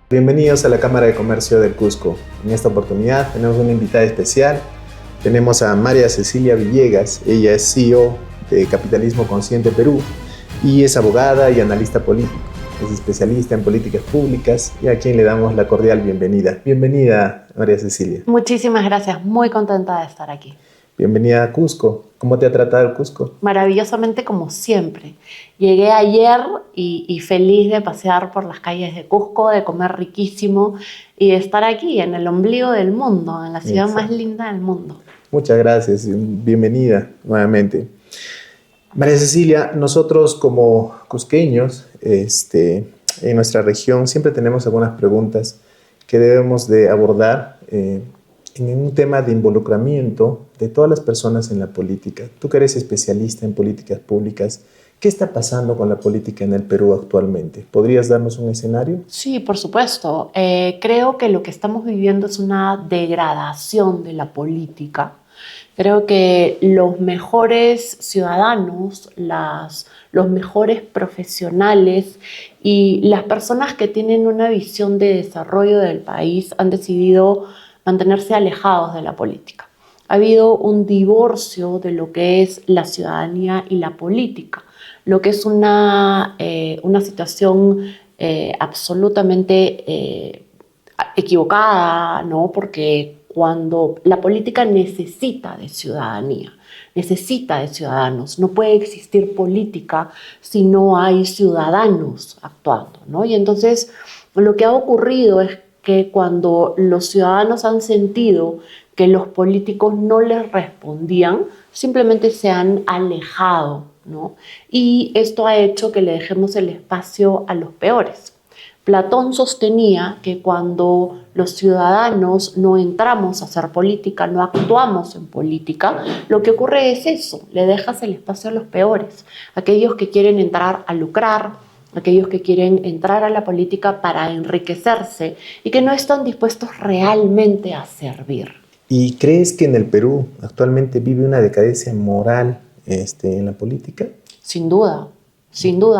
Bienvenidos a la Cámara de Comercio del Cusco. En esta oportunidad tenemos una invitada especial. Tenemos a María Cecilia Villegas. Ella es CEO de Capitalismo Consciente Perú y es abogada y analista político. Es especialista en políticas públicas y a quien le damos la cordial bienvenida. Bienvenida, María Cecilia. Muchísimas gracias, muy contenta de estar aquí. Bienvenida a Cusco. ¿Cómo te ha tratado el Cusco? Maravillosamente como siempre. Llegué ayer y feliz de pasear por las calles de Cusco, de comer riquísimo y de estar aquí en el ombligo del mundo, en la ciudad más linda del mundo. Muchas gracias y bienvenida nuevamente. María Cecilia, nosotros como cusqueños en nuestra región siempre tenemos algunas preguntas que debemos de abordar en un tema de involucramiento de todas las personas en la política. Tú que eres especialista en políticas públicas, ¿qué está pasando con la política en el Perú actualmente? ¿Podrías darnos un escenario? Sí, por supuesto. Creo que lo que estamos viviendo es una degradación de la política. Creo que los mejores ciudadanos, los mejores profesionales y las personas que tienen una visión de desarrollo del país han decidido mantenerse alejados de la política. Ha habido un divorcio de lo que es la ciudadanía y la política, lo que es una situación absolutamente equivocada, ¿no? Porque cuando la política necesita de ciudadanía, necesita de ciudadanos, no puede existir política si no hay ciudadanos actuando, ¿no? Y entonces lo que ha ocurrido es que cuando los ciudadanos han sentido que los políticos no les respondían, simplemente se han alejado, ¿no? Y esto ha hecho que le dejemos el espacio a los peores. Platón sostenía que cuando los ciudadanos no entramos a hacer política, no actuamos en política, lo que ocurre es eso, le dejas el espacio a los peores, aquellos que quieren entrar a lucrar, aquellos que quieren entrar a la política para enriquecerse y que no están dispuestos realmente a servir. ¿Y crees que en el Perú actualmente vive una decadencia moral en la política? Sin duda,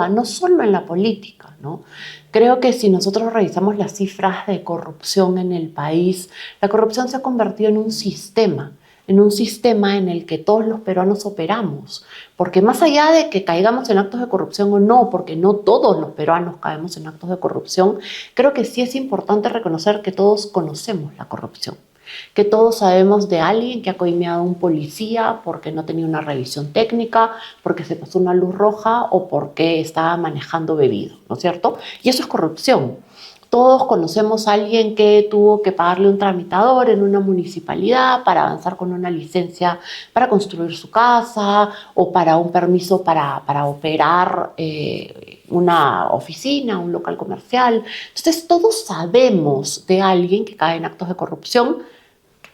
no solo en la política, ¿no? Creo que si nosotros revisamos las cifras de corrupción en el país, la corrupción se ha convertido en un sistema en el que todos los peruanos operamos. Porque más allá de que caigamos en actos de corrupción o no, porque no todos los peruanos caemos en actos de corrupción, creo que sí es importante reconocer que todos conocemos la corrupción. Que todos sabemos de alguien que ha coimeado a un policía porque no tenía una revisión técnica, porque se pasó una luz roja o porque estaba manejando bebido, ¿no es cierto? Y eso es corrupción. Todos conocemos a alguien que tuvo que pagarle un tramitador en una municipalidad para avanzar con una licencia para construir su casa o para un permiso para operar una oficina, un local comercial. Entonces todos sabemos de alguien que cae en actos de corrupción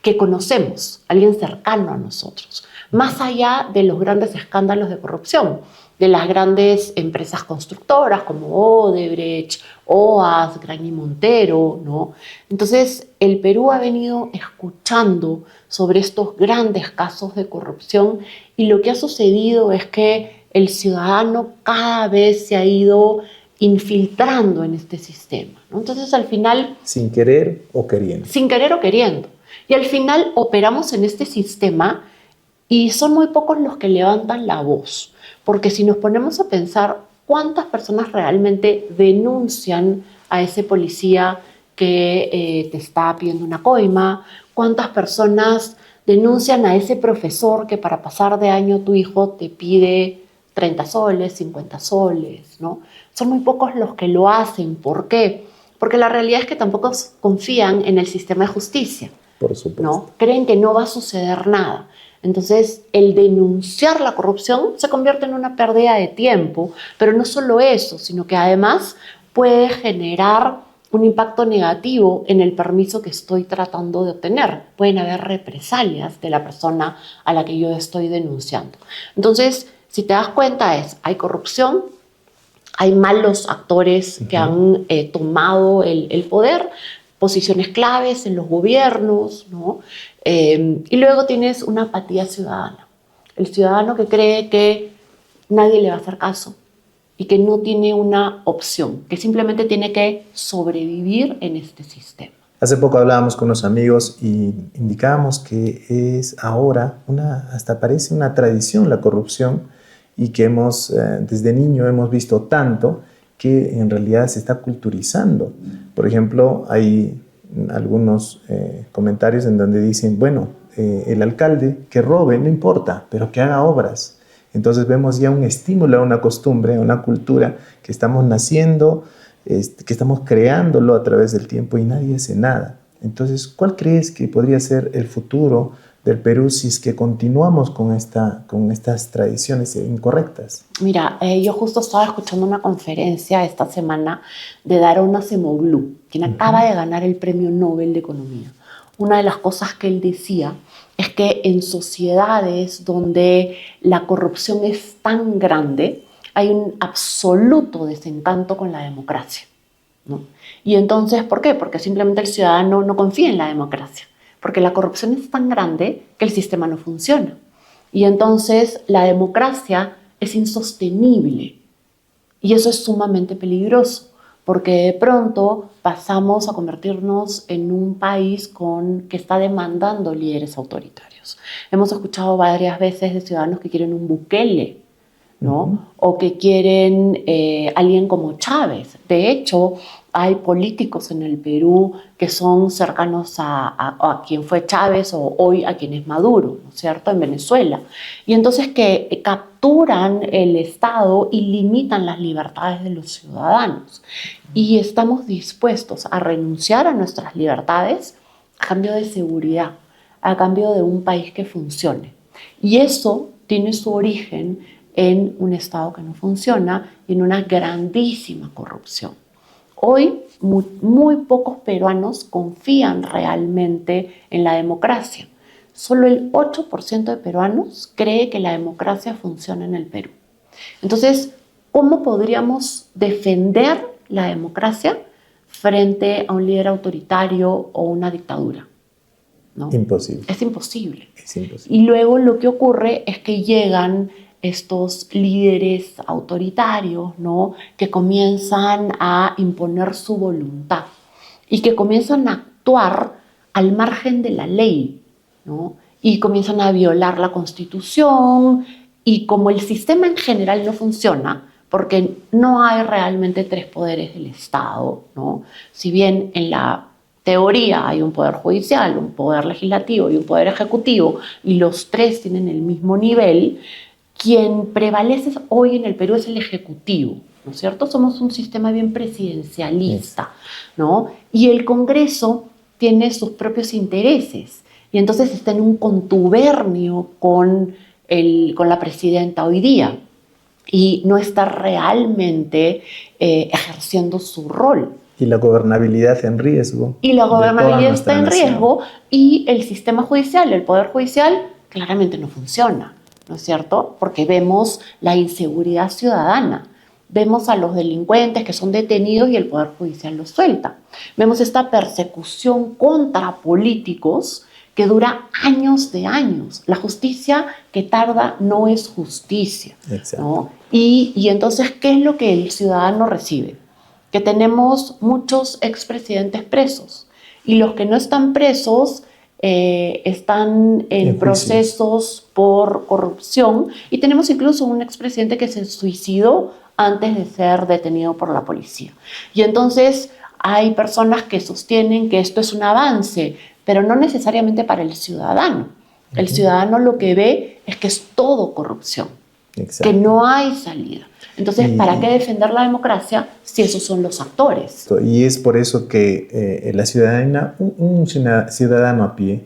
que conocemos, alguien cercano a nosotros, más allá de los grandes escándalos de corrupción, de las grandes empresas constructoras como Odebrecht, OAS, Graña Montero, ¿no? Entonces, el Perú ha venido escuchando sobre estos grandes casos de corrupción y lo que ha sucedido es que el ciudadano cada vez se ha ido infiltrando en este sistema, ¿no? Entonces, al final... ¿Sin querer o queriendo? Sin querer o queriendo. Y al final operamos en este sistema y son muy pocos los que levantan la voz. Porque si nos ponemos a pensar cuántas personas realmente denuncian a ese policía que te está pidiendo una coima, cuántas personas denuncian a ese profesor que para pasar de año tu hijo te pide 30 soles, 50 soles, ¿no? Son muy pocos los que lo hacen. ¿Por qué? Porque la realidad es que tampoco confían en el sistema de justicia. Por supuesto. ¿No? Creen que no va a suceder nada. Entonces, el denunciar la corrupción se convierte en una pérdida de tiempo, pero no solo eso, sino que además puede generar un impacto negativo en el permiso que estoy tratando de obtener. Pueden haber represalias de la persona a la que yo estoy denunciando. Entonces, si te das cuenta, hay corrupción, hay malos actores que han tomado el poder, posiciones claves en los gobiernos, ¿no? Y luego tienes una apatía ciudadana. El ciudadano que cree que nadie le va a hacer caso y que no tiene una opción, que simplemente tiene que sobrevivir en este sistema. Hace poco hablábamos con unos amigos y indicábamos que es ahora hasta parece una tradición la corrupción y que desde niño hemos visto tanto que en realidad se está culturizando. Por ejemplo, hay algunos comentarios en donde dicen, bueno, el alcalde que robe, no importa, pero que haga obras. Entonces vemos ya un estímulo a una costumbre, a una cultura que estamos naciendo, que estamos creándolo a través del tiempo y nadie hace nada. Entonces, ¿cuál crees que podría ser el futuro del Perú si es que continuamos con estas tradiciones incorrectas? Mira, yo justo estaba escuchando una conferencia esta semana de Daron Acemoglu, quien acaba de ganar el Premio Nobel de Economía. Una de las cosas que él decía es que en sociedades donde la corrupción es tan grande, hay un absoluto desencanto con la democracia, ¿no? Y entonces, ¿por qué? Porque simplemente el ciudadano no confía en la democracia, porque la corrupción es tan grande que el sistema no funciona. Y entonces la democracia es insostenible y eso es sumamente peligroso, porque de pronto pasamos a convertirnos en un país que está demandando líderes autoritarios. Hemos escuchado varias veces de ciudadanos que quieren un Bukele, ¿no? O que quieren alguien como Chávez. De hecho, hay políticos en el Perú que son cercanos a quien fue Chávez o hoy a quien es Maduro, ¿no es cierto?, en Venezuela. Y entonces que capturan el Estado y limitan las libertades de los ciudadanos. Y estamos dispuestos a renunciar a nuestras libertades a cambio de seguridad, a cambio de un país que funcione. Y eso tiene su origen en un Estado que no funciona y en una grandísima corrupción. Hoy muy pocos peruanos confían realmente en la democracia. Solo el 8% de peruanos cree que la democracia funciona en el Perú. Entonces, ¿cómo podríamos defender la democracia frente a un líder autoritario o una dictadura? ¿No? Imposible. Es imposible. Es imposible. Y luego lo que ocurre es que llegan estos líderes autoritarios, ¿no?, que comienzan a imponer su voluntad y que comienzan a actuar al margen de la ley, ¿no? Y comienzan a violar la Constitución y como el sistema en general no funciona, porque no hay realmente tres poderes del Estado, ¿no? Si bien en la teoría hay un poder judicial, un poder legislativo y un poder ejecutivo y los tres tienen el mismo nivel, quien prevalece hoy en el Perú es el Ejecutivo, ¿no es cierto? Somos un sistema bien presidencialista, ¿no? Y el Congreso tiene sus propios intereses y entonces está en un contubernio con la presidenta hoy día y no está realmente ejerciendo su rol. Y la gobernabilidad en riesgo. Y la gobernabilidad está en riesgo y el sistema judicial, el poder judicial, claramente no funciona, ¿no es cierto? Porque vemos la inseguridad ciudadana, vemos a los delincuentes que son detenidos y el Poder Judicial los suelta. Vemos esta persecución contra políticos que dura años de años. La justicia que tarda no es justicia, ¿no? Y entonces, ¿qué es lo que el ciudadano recibe? Que tenemos muchos expresidentes presos y los que no están presos están en procesos por corrupción y tenemos incluso un expresidente que se suicidó antes de ser detenido por la policía. Y entonces hay personas que sostienen que esto es un avance, pero no necesariamente para el ciudadano. El ciudadano lo que ve es que es todo corrupción, que no hay salida. Entonces, ¿para qué defender la democracia si esos son los actores? Y es por eso que la ciudadana, un ciudadano a pie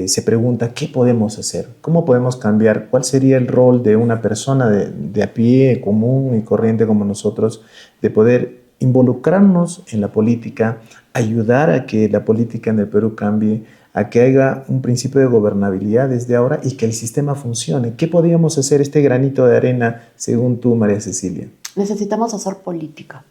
se pregunta ¿qué podemos hacer? ¿Cómo podemos cambiar? ¿Cuál sería el rol de una persona de a pie, común y corriente como nosotros, de poder involucrarnos en la política, ayudar a que la política en el Perú cambie, a que haya un principio de gobernabilidad desde ahora y que el sistema funcione? ¿Qué podríamos hacer este granito de arena según tú, María Cecilia? Necesitamos hacer política.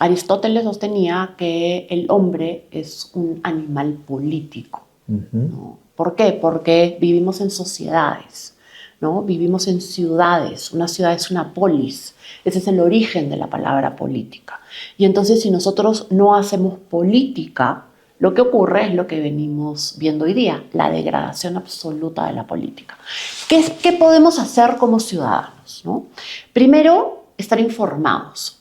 Aristóteles sostenía que el hombre es un animal político, ¿no? ¿Por qué? Porque vivimos en sociedades, ¿no? Vivimos en ciudades, una ciudad es una polis, ese es el origen de la palabra política. Y entonces si nosotros no hacemos política, lo que ocurre es lo que venimos viendo hoy día, la degradación absoluta de la política. ¿Qué podemos hacer como ciudadanos, ¿no? Primero, estar informados.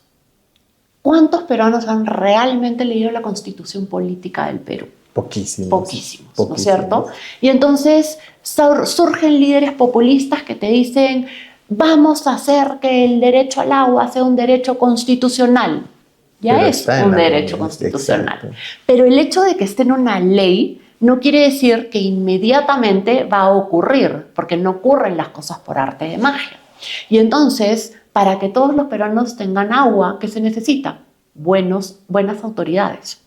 ¿Cuántos peruanos han realmente leído la Constitución Política del Perú? Poquísimos. Poquísimos, ¿no es cierto? Y entonces surgen líderes populistas que te dicen, vamos a hacer que el derecho al agua sea un derecho constitucional. Ya Pero es un derecho constitucional. Exacto. Pero el hecho de que esté en una ley no quiere decir que inmediatamente va a ocurrir, porque no ocurren las cosas por arte de magia. Y entonces, para que todos los peruanos tengan agua, ¿qué se necesita? Buenas autoridades.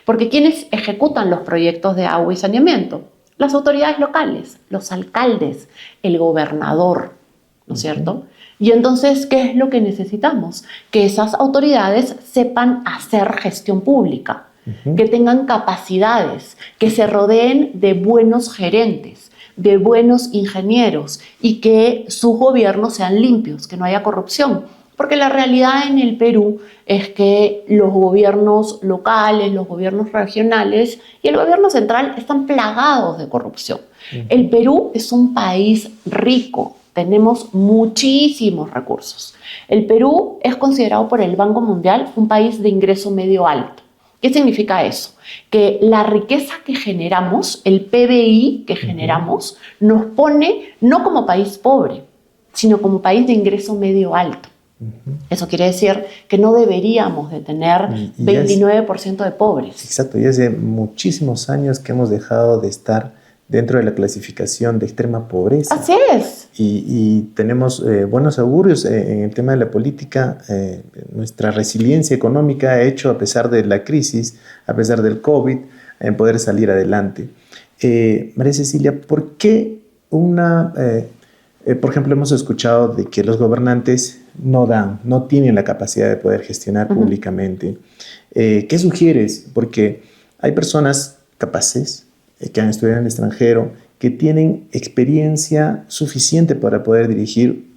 Porque ¿quiénes ejecutan los proyectos de agua y saneamiento? Las autoridades locales, los alcaldes, el gobernador, ¿no es cierto? Y entonces, ¿qué es lo que necesitamos? Que esas autoridades sepan hacer gestión pública, que tengan capacidades, que se rodeen de buenos gerentes, de buenos ingenieros y que sus gobiernos sean limpios, que no haya corrupción. Porque la realidad en el Perú es que los gobiernos locales, los gobiernos regionales y el gobierno central están plagados de corrupción. El Perú es un país rico, tenemos muchísimos recursos. El Perú es considerado por el Banco Mundial un país de ingreso medio alto. ¿Qué significa eso? Que la riqueza que generamos, el PBI que generamos, nos pone no como país pobre, sino como país de ingreso medio alto. Eso quiere decir que no deberíamos de tener 29% de pobres. Exacto, y hace muchísimos años que hemos dejado de estar dentro de la clasificación de extrema pobreza. Así es. Y tenemos buenos augurios en el tema de la política. Nuestra resiliencia económica ha hecho, a pesar de la crisis, a pesar del COVID, en poder salir adelante. María Cecilia, ¿por qué por ejemplo, hemos escuchado de que los gobernantes no tienen la capacidad de poder gestionar públicamente? ¿Qué sugieres? Porque hay personas capaces que han estudiado en el extranjero, que tienen experiencia suficiente para poder dirigir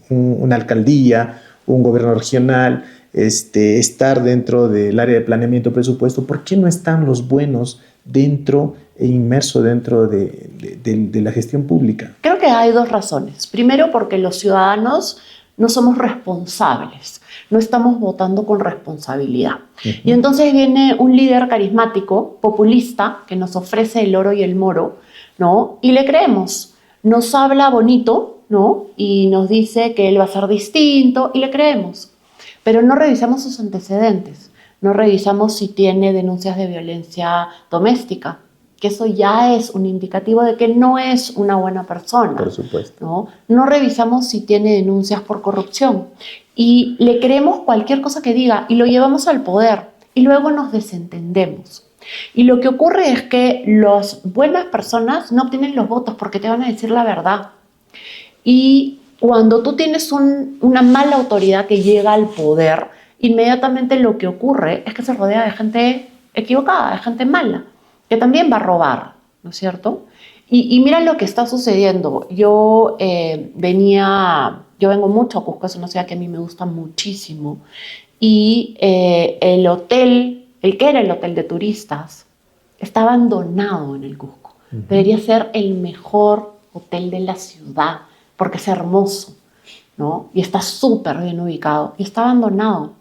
una alcaldía, un gobierno regional, estar dentro del área de planeamiento presupuesto. ¿Por qué no están los buenos dentro e inmersos dentro de la gestión pública? Creo que hay dos razones. Primero, porque los ciudadanos no somos responsables, no estamos votando con responsabilidad. Y entonces viene un líder carismático, populista, que nos ofrece el oro y el moro, ¿no? Y le creemos. Nos habla bonito, ¿no? Y nos dice que él va a ser distinto y le creemos. Pero no revisamos sus antecedentes, no revisamos si tiene denuncias de violencia doméstica, que eso ya es un indicativo de que no es una buena persona. Por supuesto. No revisamos si tiene denuncias por corrupción y le creemos cualquier cosa que diga y lo llevamos al poder y luego nos desentendemos. Y lo que ocurre es que las buenas personas no obtienen los votos porque te van a decir la verdad. Y cuando tú tienes una mala autoridad que llega al poder, inmediatamente lo que ocurre es que se rodea de gente equivocada, de gente mala, que también va a robar, ¿no es cierto? Y mira lo que está sucediendo. Yo vengo mucho a Cusco, es una ciudad que a mí me gusta muchísimo, y el hotel, el que era el hotel de turistas, está abandonado en el Cusco. Debería ser el mejor hotel de la ciudad, porque es hermoso, ¿no? Y está súper bien ubicado, y está abandonado,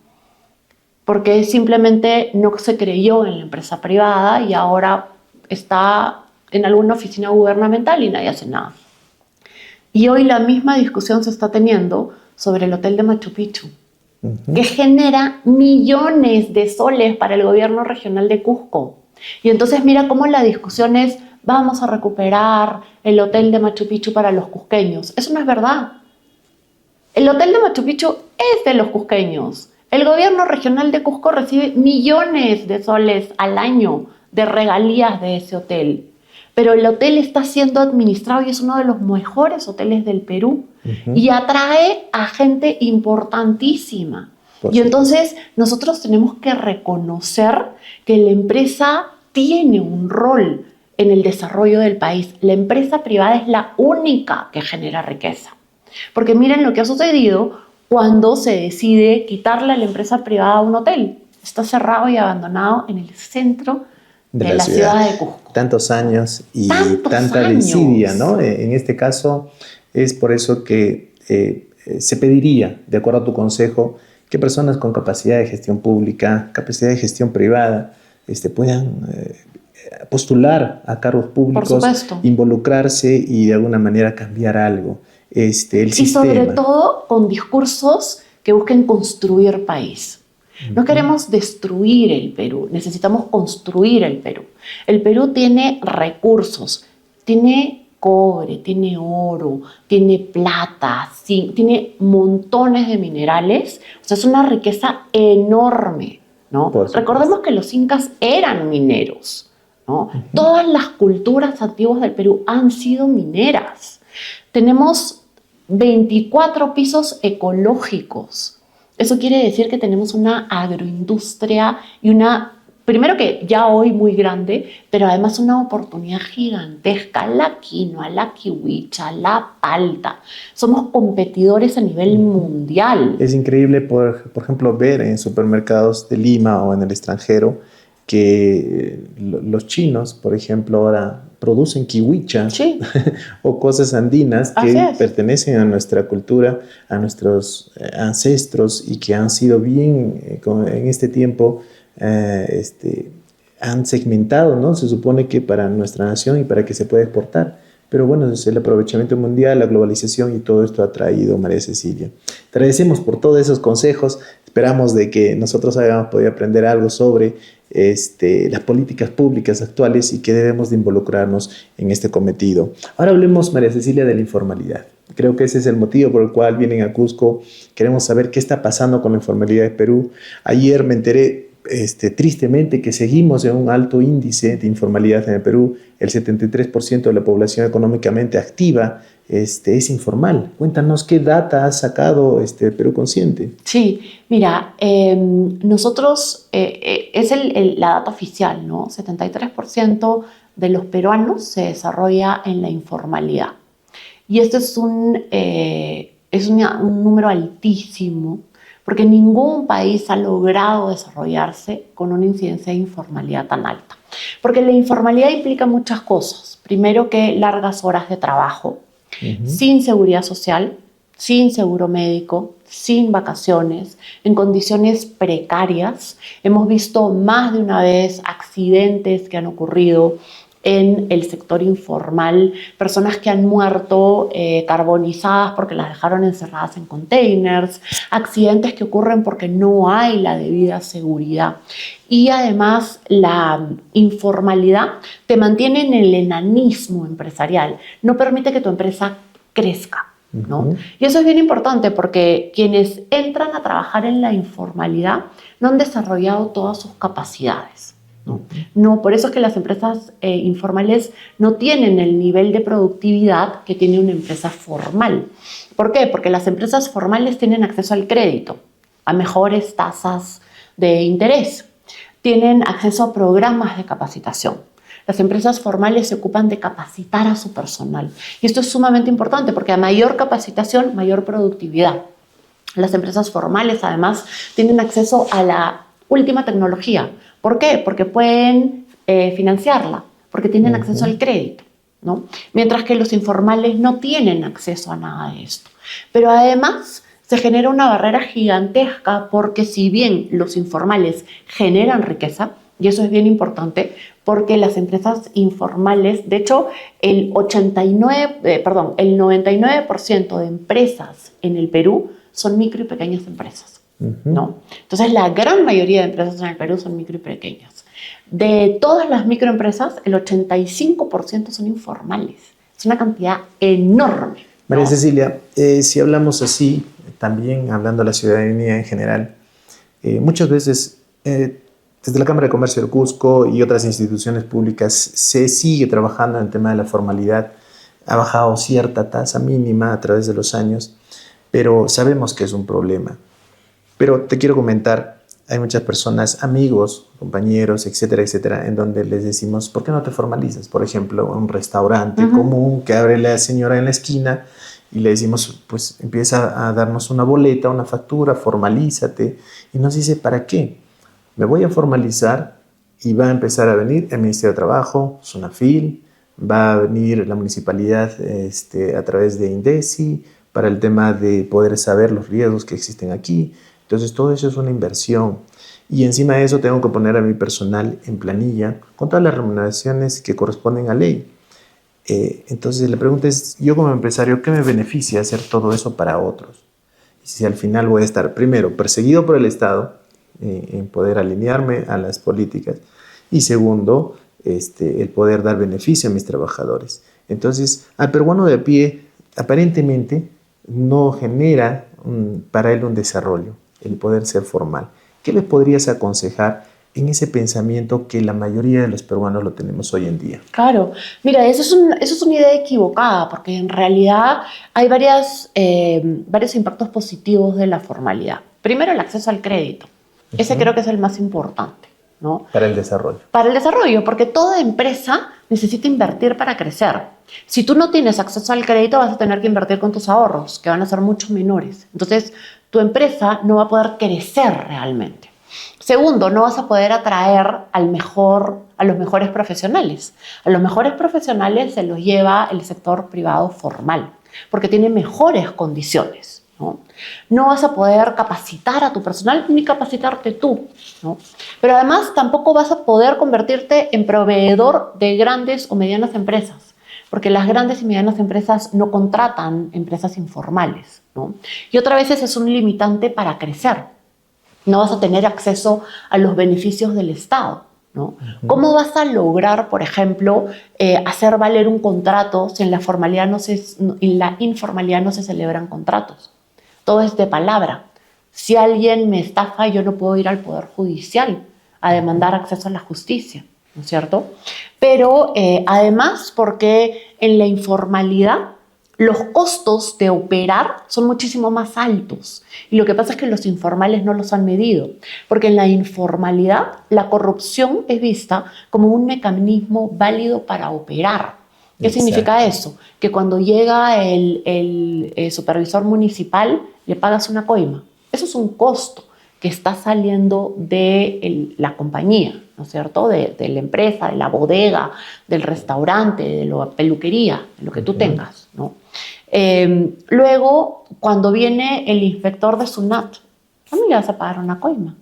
porque simplemente no se creyó en la empresa privada y ahora está en alguna oficina gubernamental y nadie hace nada. Y hoy la misma discusión se está teniendo sobre el hotel de Machu Picchu, que genera millones de soles para el gobierno regional de Cusco. Y entonces mira cómo la discusión es, vamos a recuperar el hotel de Machu Picchu para los cusqueños. Eso no es verdad. El hotel de Machu Picchu es de los cusqueños. El gobierno regional de Cusco recibe millones de soles al año de regalías de ese hotel. Pero el hotel está siendo administrado y es uno de los mejores hoteles del Perú y atrae a gente importantísima. Y entonces nosotros tenemos que reconocer que la empresa tiene un rol en el desarrollo del país. La empresa privada es la única que genera riqueza. Porque miren lo que ha sucedido cuando se decide quitarle a la empresa privada un hotel. Está cerrado y abandonado en el centro de la ciudad de Cusco. Tantos años y ¡Tantos tanta años! desidia, ¿no? En este caso es por eso que se pediría, de acuerdo a tu consejo, que personas con capacidad de gestión pública, capacidad de gestión privada, puedan postular a cargos públicos, involucrarse y de alguna manera cambiar algo. El sistema. Y sobre todo con discursos que busquen construir país. No queremos destruir el Perú, necesitamos construir el Perú. El Perú tiene recursos, tiene cobre, tiene oro, tiene plata, zinc, tiene montones de minerales. O sea, es una riqueza enorme, ¿no? Recordemos que los incas eran mineros, ¿no? Todas las culturas antiguas del Perú han sido mineras. Tenemos 24 pisos ecológicos. Eso quiere decir que tenemos una agroindustria y primero que ya hoy muy grande, pero además una oportunidad gigantesca. La quinoa, la kiwicha, la palta. Somos competidores a nivel mundial. Es increíble, por ejemplo, ver en supermercados de Lima o en el extranjero que los chinos, por ejemplo, ahora producen kiwicha, sí. o cosas andinas que pertenecen a nuestra cultura, a nuestros ancestros y que han sido bien en este tiempo han segmentado, ¿no? Se supone que para nuestra nación y para que se pueda exportar. Pero bueno, es el aprovechamiento mundial, la globalización y todo esto ha traído, María Cecilia. Te agradecemos por todos esos consejos. Esperamos de que nosotros hayamos podido aprender algo sobre las políticas públicas actuales y que debemos de involucrarnos en este cometido. Ahora hablemos, María Cecilia, de la informalidad. Creo que ese es el motivo por el cual vienen a Cusco. Queremos saber qué está pasando con la informalidad de Perú. Ayer me enteré tristemente que seguimos en un alto índice de informalidad en el Perú. El 73% de la población económicamente activa es informal. Cuéntanos qué data ha sacado Perú Consciente. Sí, mira, nosotros, es la data oficial, ¿no? 73% de los peruanos se desarrolla en la informalidad. Y esto es un número altísimo, porque ningún país ha logrado desarrollarse con una incidencia de informalidad tan alta. Porque la informalidad implica muchas cosas. Primero, que largas horas de trabajo, sin seguridad social, sin seguro médico, sin vacaciones, en condiciones precarias. Hemos visto más de una vez accidentes que han ocurrido en el sector informal, personas que han muerto carbonizadas porque las dejaron encerradas en containers, accidentes que ocurren porque no hay la debida seguridad. Y además la informalidad te mantiene en el enanismo empresarial, no permite que tu empresa crezca, ¿no? Y eso es bien importante porque quienes entran a trabajar en la informalidad no han desarrollado todas sus capacidades. No, por eso es que las empresas informales no tienen el nivel de productividad que tiene una empresa formal. ¿Por qué? Porque las empresas formales tienen acceso al crédito, a mejores tasas de interés, tienen acceso a programas de capacitación. Las empresas formales se ocupan de capacitar a su personal. Y esto es sumamente importante porque a mayor capacitación, mayor productividad. Las empresas formales, además, tienen acceso a la última tecnología. ¿Por qué? Porque pueden financiarla, porque tienen acceso al crédito, ¿no? Mientras que los informales no tienen acceso a nada de esto. Pero además se genera una barrera gigantesca porque si bien los informales generan riqueza, y eso es bien importante, porque las empresas informales, de hecho, el 99% de empresas en el Perú son micro y pequeñas empresas. ¿No? Entonces, la gran mayoría de empresas en el Perú son micro y pequeñas. De todas las microempresas, el 85% son informales. Es una cantidad enorme, ¿no? María Cecilia, si hablamos así, también hablando de la ciudadanía en general, muchas veces desde la Cámara de Comercio del Cusco y otras instituciones públicas se sigue trabajando en el tema de la formalidad. Ha bajado cierta tasa mínima a través de los años, pero sabemos que es un problema. Pero te quiero comentar, hay muchas personas, amigos, compañeros, etcétera, etcétera, en donde les decimos, ¿por qué no te formalizas? Por ejemplo, un restaurante común que abre la señora en la esquina y le decimos, pues empieza a darnos una boleta, una factura, formalízate. Y nos dice, ¿para qué? Me voy a formalizar y va a empezar a venir el Ministerio de Trabajo, SUNAFIL, va a venir la municipalidad a través de INDECI para el tema de poder saber los riesgos que existen aquí. Entonces todo eso es una inversión y encima de eso tengo que poner a mi personal en planilla con todas las remuneraciones que corresponden a ley. Entonces la pregunta es, yo como empresario, ¿qué me beneficia hacer todo eso para otros? Y si al final voy a estar primero perseguido por el Estado en poder alinearme a las políticas y segundo, el poder dar beneficio a mis trabajadores. Entonces al peruano de a pie aparentemente no genera para él un desarrollo el poder ser formal. ¿Qué le podrías aconsejar en ese pensamiento que la mayoría de los peruanos lo tenemos hoy en día? Claro, mira, eso es una idea equivocada, porque en realidad hay varios impactos positivos de la formalidad. Primero, el acceso al crédito. Ese creo que es el más importante, ¿no? Para el desarrollo. Para el desarrollo, porque toda empresa necesita invertir para crecer. Si tú no tienes acceso al crédito, vas a tener que invertir con tus ahorros, que van a ser mucho menores. Entonces, tu empresa no va a poder crecer realmente. Segundo, no vas a poder atraer a los mejores profesionales. A los mejores profesionales se los lleva el sector privado formal, porque tiene mejores condiciones, ¿no? No vas a poder capacitar a tu personal ni capacitarte tú, ¿no? Pero además tampoco vas a poder convertirte en proveedor de grandes o medianas empresas, porque las grandes y medianas empresas no contratan empresas informales, ¿no? Y otra vez ese es un limitante para crecer. No vas a tener acceso a los beneficios del Estado, ¿no? ¿Cómo vas a lograr, por ejemplo, hacer valer un contrato si en la informalidad no se celebran contratos? Todo es de palabra. Si alguien me estafa, yo no puedo ir al Poder Judicial a demandar acceso a la justicia, ¿no es cierto? Pero además, porque en la informalidad los costos de operar son muchísimo más altos. Y lo que pasa es que los informales no los han medido, porque en la informalidad la corrupción es vista como un mecanismo válido para operar. ¿Qué significa eso? Que cuando llega el supervisor municipal le pagas una coima. Eso es un costo que está saliendo de la compañía, ¿no es cierto? De la empresa, de la bodega, del restaurante, de la peluquería, de lo que tú tengas, ¿no? Luego, cuando viene el inspector de SUNAT, no le vas a pagar una coima,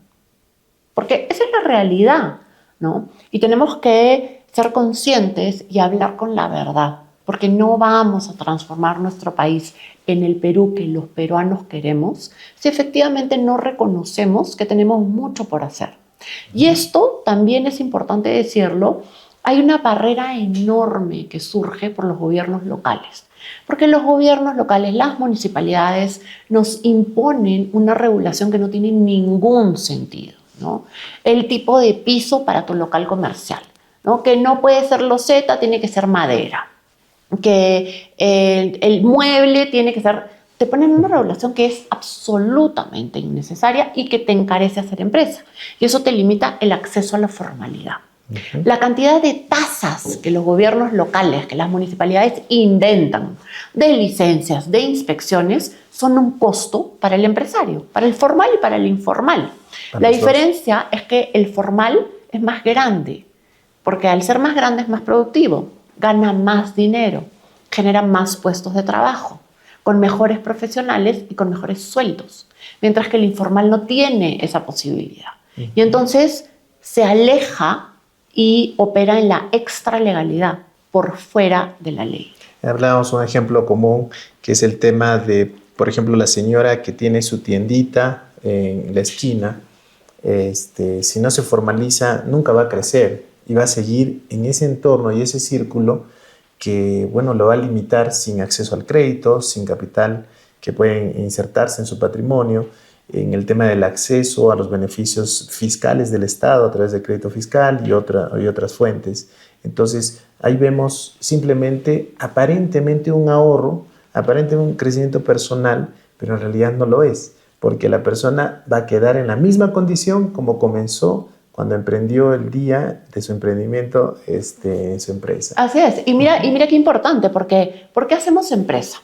porque esa es la realidad, ¿no? Y tenemos que ser conscientes y hablar con la verdad, porque no vamos a transformar nuestro país en el Perú que los peruanos queremos si efectivamente no reconocemos que tenemos mucho por hacer. Y esto también es importante decirlo, hay una barrera enorme que surge por los gobiernos locales. Porque los gobiernos locales, las municipalidades, nos imponen una regulación que no tiene ningún sentido, ¿no? El tipo de piso para tu local comercial, ¿no? Que no puede ser loseta, tiene que ser madera. Que el mueble tiene que ser... Te ponen una regulación que es absolutamente innecesaria y que te encarece hacer empresa. Y eso te limita el acceso a la formalidad. La cantidad de tasas que los gobiernos locales, que las municipalidades inventan de licencias, de inspecciones, son un costo para el empresario, para el formal y para el informal. La diferencia es que el formal es más grande, porque al ser más grande es más productivo, gana más dinero, genera más puestos de trabajo, con mejores profesionales y con mejores sueldos, mientras que el informal no tiene esa posibilidad. Y entonces se aleja y opera en la extralegalidad, por fuera de la ley. Hablábamos un ejemplo común, que es el tema de, por ejemplo, la señora que tiene su tiendita en la esquina, si no se formaliza, nunca va a crecer y va a seguir en ese entorno y ese círculo que, bueno, lo va a limitar sin acceso al crédito, sin capital que pueden insertarse en su patrimonio, en el tema del acceso a los beneficios fiscales del Estado a través del crédito fiscal y otras fuentes. Entonces, ahí vemos simplemente, aparentemente un ahorro, aparentemente un crecimiento personal, pero en realidad no lo es, porque la persona va a quedar en la misma condición como comenzó cuando emprendió el día de su emprendimiento en su empresa. Así es. Y mira qué importante, porque ¿por qué hacemos empresa?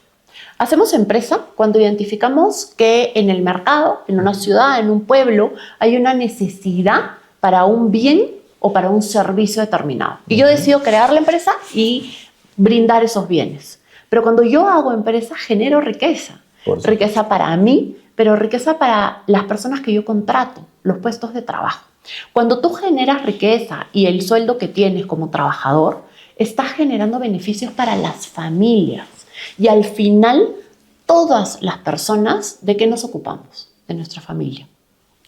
Hacemos empresa cuando identificamos que en el mercado, en una ciudad, en un pueblo, hay una necesidad para un bien o para un servicio determinado. Y yo decido crear la empresa y brindar esos bienes. Pero cuando yo hago empresa, genero riqueza. Riqueza para mí, pero riqueza para las personas que yo contrato, los puestos de trabajo. Cuando tú generas riqueza y el sueldo que tienes como trabajador, estás generando beneficios para las familias. Y al final, todas las personas, ¿de qué nos ocupamos? De nuestra familia.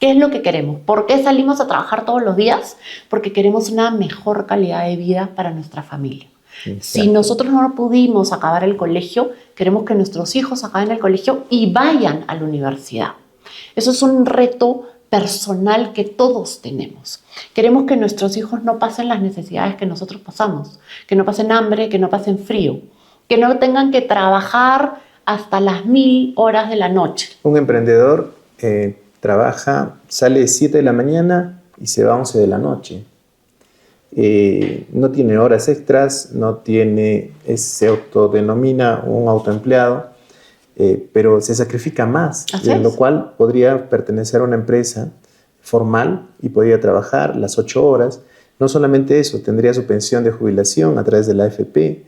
¿Qué es lo que queremos? ¿Por qué salimos a trabajar todos los días? Porque queremos una mejor calidad de vida para nuestra familia. Exacto. Si nosotros no pudimos acabar el colegio, queremos que nuestros hijos acaben el colegio y vayan a la universidad. Eso es un reto personal que todos tenemos. Queremos que nuestros hijos no pasen las necesidades que nosotros pasamos, que no pasen hambre, que no pasen frío, que no tengan que trabajar hasta las 1000 horas de la noche. Un emprendedor trabaja, sale 7 de la mañana y se va a 11 de la noche. No tiene horas extras, se autodenomina un autoempleado, pero se sacrifica más, en lo cual podría pertenecer a una empresa formal y podría trabajar las 8 horas. No solamente eso, tendría su pensión de jubilación a través de la AFP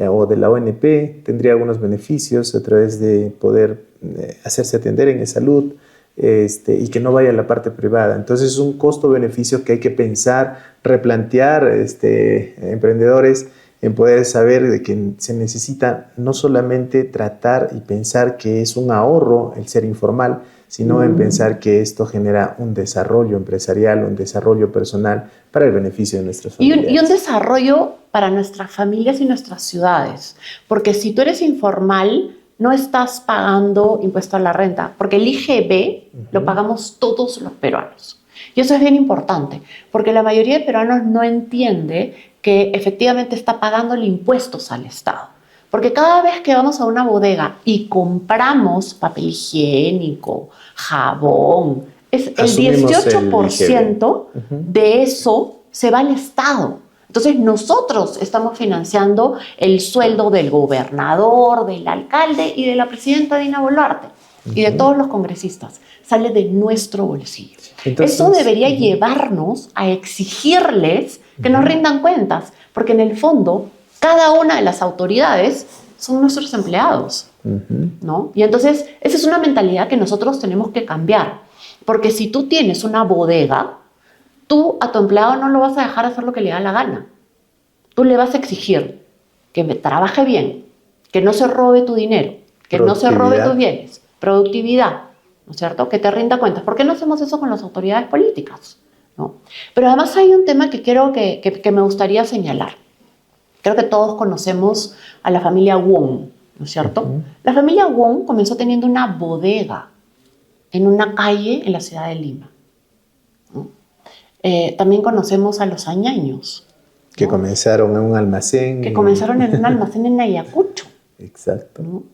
o de la ONP, tendría algunos beneficios a través de poder hacerse atender en salud, y que no vaya a la parte privada. Entonces es un costo-beneficio que hay que pensar, replantear, emprendedores, en poder saber de que se necesita no solamente tratar y pensar que es un ahorro el ser informal, sino en pensar que esto genera un desarrollo empresarial, un desarrollo personal para el beneficio de nuestras familias. Y un desarrollo para nuestras familias y nuestras ciudades. Porque si tú eres informal, no estás pagando impuesto a la renta, porque el IGB lo pagamos todos los peruanos. Y eso es bien importante, porque la mayoría de peruanos no entiende que efectivamente está pagándole impuestos al Estado. Porque cada vez que vamos a una bodega y compramos papel higiénico, jabón, el 18% de eso se va al Estado. Entonces nosotros estamos financiando el sueldo del gobernador, del alcalde y de la presidenta Dina Boluarte y de todos los congresistas. Sale de nuestro bolsillo. Entonces, eso debería llevarnos a exigirles que nos rindan cuentas, porque en el fondo cada una de las autoridades son nuestros empleados, ¿no? Y entonces esa es una mentalidad que nosotros tenemos que cambiar, porque si tú tienes una bodega, tú a tu empleado no lo vas a dejar hacer lo que le da la gana. Tú le vas a exigir que trabaje bien, que no se robe tu dinero, que no se robe tus bienes, productividad, ¿no es cierto? Que te rinda cuentas. ¿Por qué no hacemos eso con las autoridades políticas? ¿No? Pero además hay un tema que quiero que me gustaría señalar. Creo que todos conocemos a la familia Wong, ¿no es cierto? La familia Wong comenzó teniendo una bodega en una calle en la ciudad de Lima. También conocemos a los Añaños, que comenzaron en un almacén. Que comenzaron en un almacén en Ayacucho. Exacto. ¿No?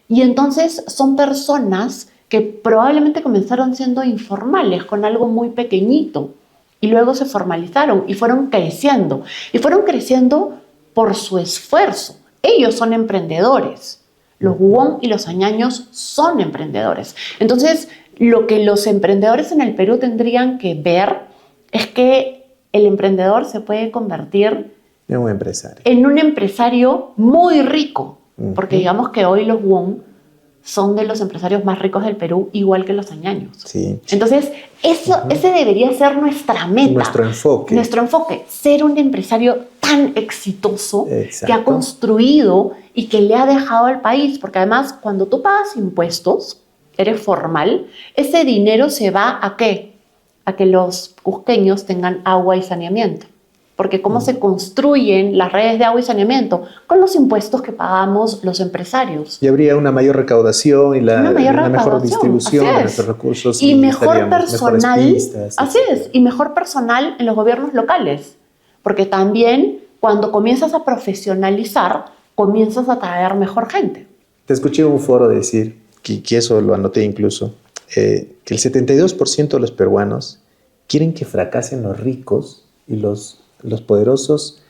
Y entonces son personas que probablemente comenzaron siendo informales, con algo muy pequeñito, y luego se formalizaron y fueron creciendo. Y fueron creciendo por su esfuerzo. Ellos son emprendedores. Los Wong y los Añaños son emprendedores. Entonces, lo que los emprendedores en el Perú tendrían que ver es que el emprendedor se puede convertir en un empresario. En un empresario muy rico. Porque digamos que hoy los Wong son de los empresarios más ricos del Perú, igual que los Añaños. Sí. Entonces, ese debería ser nuestra meta. Nuestro enfoque. Nuestro enfoque, ser un empresario tan exitoso. Exacto. Que ha construido y que le ha dejado al país. Porque además, cuando tú pagas impuestos, eres formal, ese dinero se va ¿a qué? A que los cusqueños tengan agua y saneamiento. Porque ¿cómo se construyen las redes de agua y saneamiento? Con los impuestos que pagamos los empresarios. Y habría una mayor recaudación y una mejor distribución de nuestros recursos. Y mejor personal. Así es. Y mejor personal en los gobiernos locales. Porque también cuando comienzas a profesionalizar, comienzas a traer mejor gente. Te escuché en un foro decir, que eso lo anoté incluso, que el 72% de los peruanos quieren que fracasen los ricos y los poderosos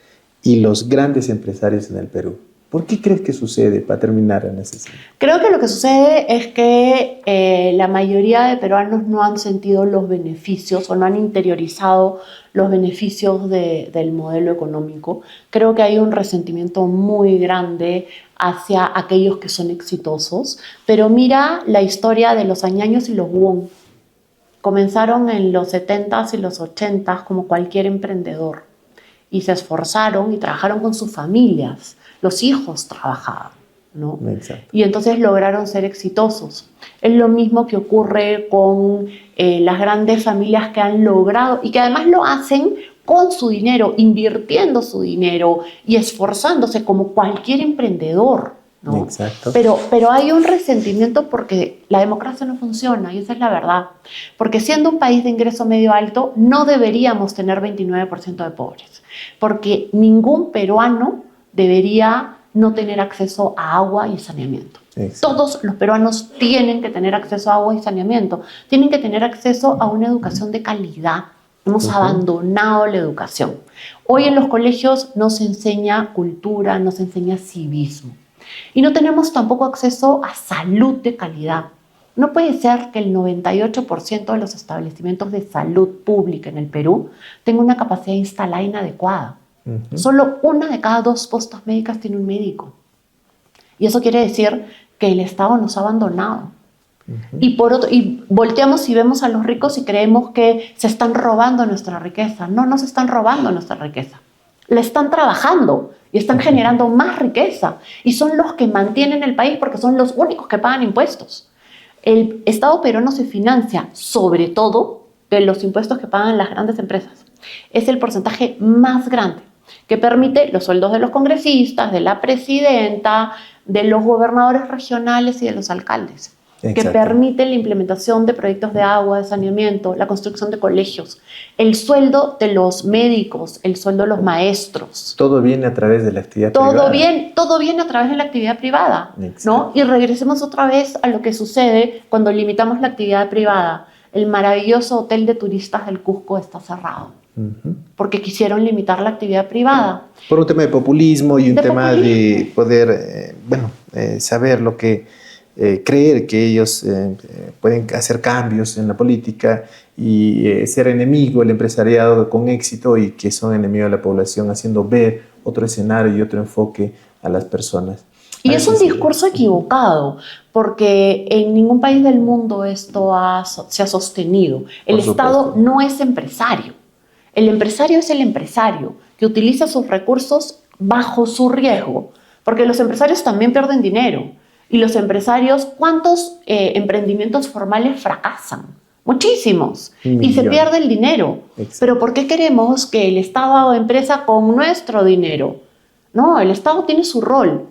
y los grandes empresarios en el Perú. ¿Por qué crees que sucede, para terminar, Ana Cecilia? Creo que lo que sucede es que la mayoría de peruanos no han sentido los beneficios o no han interiorizado los beneficios del modelo económico. Creo que hay un resentimiento muy grande hacia aquellos que son exitosos, pero mira la historia de los Añaños y los Wong. Comenzaron en los 70s y los 80s como cualquier emprendedor y se esforzaron y trabajaron con sus familias. Los hijos trabajaban, ¿no? Exacto. Y entonces lograron ser exitosos. Es lo mismo que ocurre con las grandes familias que han logrado y que además lo hacen con su dinero, invirtiendo su dinero y esforzándose como cualquier emprendedor, ¿no? Exacto. Pero hay un resentimiento porque la democracia no funciona y esa es la verdad. Porque siendo un país de ingreso medio alto, no deberíamos tener 29% de pobres. Porque ningún peruano debería no tener acceso a agua y saneamiento. Exacto. Todos los peruanos tienen que tener acceso a agua y saneamiento. Tienen que tener acceso a una educación de calidad. Hemos abandonado la educación. Hoy en los colegios no se enseña cultura, no se enseña civismo. Y no tenemos tampoco acceso a salud de calidad. No puede ser que el 98% de los establecimientos de salud pública en el Perú tenga una capacidad instalada inadecuada. Solo 1 de cada 2 postas médicas tiene un médico. Y eso quiere decir que el Estado nos ha abandonado. Y volteamos y vemos a los ricos y creemos que se están robando nuestra riqueza. No, no se están robando nuestra riqueza. La están trabajando y están generando más riqueza. Y son los que mantienen el país porque son los únicos que pagan impuestos. El Estado peruano se financia sobre todo de los impuestos que pagan las grandes empresas. Es el porcentaje más grande que permite los sueldos de los congresistas, de la presidenta, de los gobernadores regionales y de los alcaldes. Que permite la implementación de proyectos de agua, de saneamiento, la construcción de colegios, el sueldo de los médicos, el sueldo de los maestros. Todo viene a través de la actividad privada. Todo viene a través de la actividad privada, ¿no? Y regresemos otra vez a lo que sucede cuando limitamos la actividad privada. El maravilloso hotel de turistas del Cusco está cerrado. Porque quisieron limitar la actividad privada. Por un tema de populismo y un tema de poder, saber lo que... creer que ellos pueden hacer cambios en la política y ser enemigo del empresariado con éxito y que son enemigos de la población, haciendo ver otro escenario y otro enfoque a las personas. Y es un discurso equivocado, porque en ningún país del mundo esto se ha sostenido. El Estado no es empresario. El empresario es el empresario que utiliza sus recursos bajo su riesgo, porque los empresarios también pierden dinero. Y los empresarios, ¿cuántos emprendimientos formales fracasan? Muchísimos. Y se pierde el dinero. Exacto. Pero ¿por qué queremos que el Estado haga empresa con nuestro dinero? No, el Estado tiene su rol.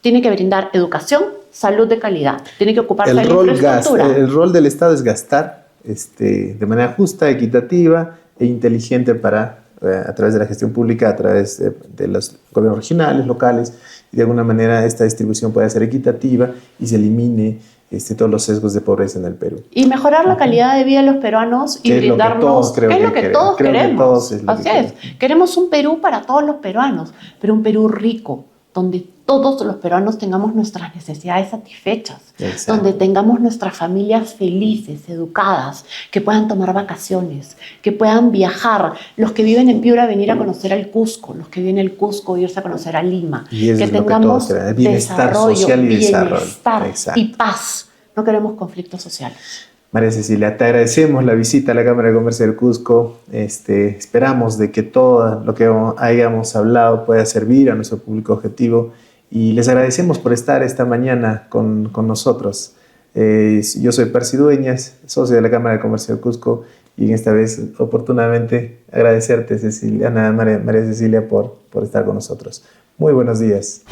Tiene que brindar educación, salud de calidad. Tiene que ocuparse de la infraestructura. El rol del Estado es gastar de manera justa, equitativa e inteligente a través de la gestión pública, a través de los gobiernos regionales, locales, y de alguna manera esta distribución pueda ser equitativa y se elimine todos los sesgos de pobreza en el Perú. Y mejorar la calidad de vida de los peruanos y brindarnos... ¿Qué es lo que todos queremos? Así es. Queremos un Perú para todos los peruanos, pero un Perú rico, donde todos los peruanos tengamos nuestras necesidades satisfechas, exacto, donde tengamos nuestras familias felices, educadas, que puedan tomar vacaciones, que puedan viajar, los que viven en Piura venir a conocer al Cusco, los que viven en el Cusco irse a conocer a Lima, que tengamos bienestar social y bienestar y paz. No queremos conflictos sociales. María Cecilia, te agradecemos la visita a la Cámara de Comercio del Cusco. Esperamos de que todo lo que hayamos hablado pueda servir a nuestro público objetivo y les agradecemos por estar esta mañana con nosotros. Yo soy Percy Dueñas, socio de la Cámara de Comercio del Cusco, y en esta vez oportunamente agradecerte, María Cecilia, por estar con nosotros. Muy buenos días.